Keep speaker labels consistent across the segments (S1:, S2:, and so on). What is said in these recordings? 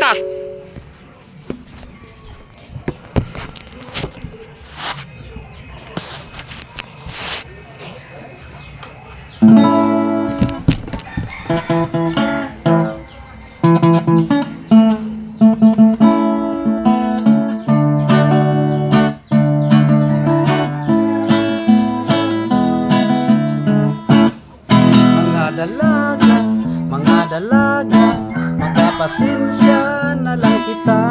S1: off.
S2: Mga dalaga, magpapasensya na lang kita.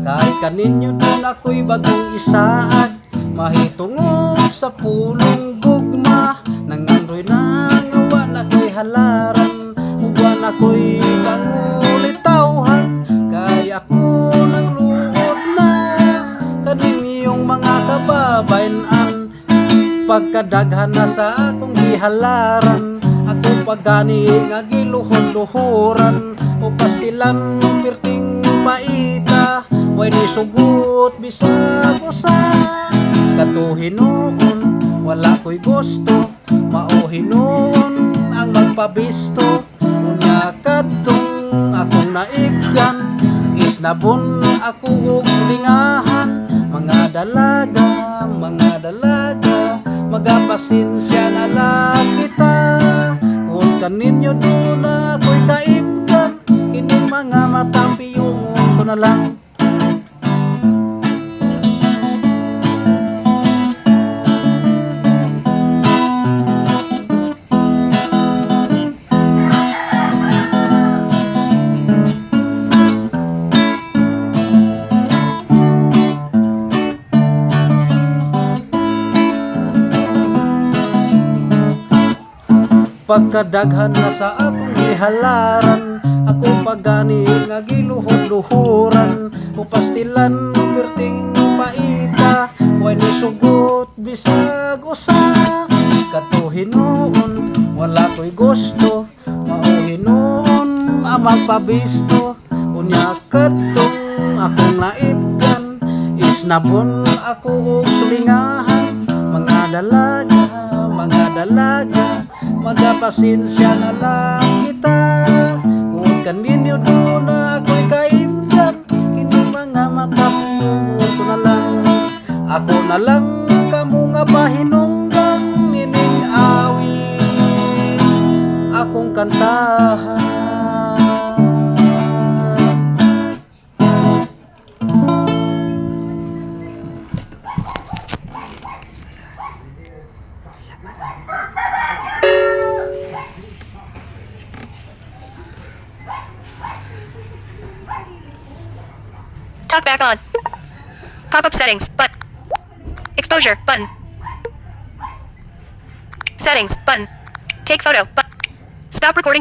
S2: Kahit kaninyo doon ako'y bagong isaad, mahitungog sa pulong gugma. Nanganroy na ngawa na ko'y halaran, uwan ako'y pangulitawhan. Kaya ako nang luod na kaninyong mga kababayan, pagkadaghan na sa akong gihalaran. Ako pagani nga giluhod-luhuran, o pastilan pirting paita, way ni sugot bisag usa. Katuhin noon wala ko'y gusto, mauhinon ang magpabisto. Unya kadtong akong naibgan, isnabon ako og lingahan. Mga dalaga, magapasensya na lang kita. Kung kaninyo doon ako'y kaibgan, kining mga matang piyungon ko na lang. Pagkadaghan na sa akong gihalaran, ako pagani nga giluhod-luhuran, o pastilan perting paita, way ni sugot bisag usa. Katuhin noon wala ko'y gusto, mauhinon ang magpabisto. Unya kadtong akong naibgan, isnabon ako og sulingahan. Mga dalaga, magapasensya na lang kita. Kung kaninyo doon ako'y kaibgan, kining mga matapungon ko na lang. Ako na lang kamo nga pahinunggang, nining awit akong kantahan.
S1: Talk back on. Pop-up settings, button. Exposure, button. Settings, button. Take photo, button. Stop recording video.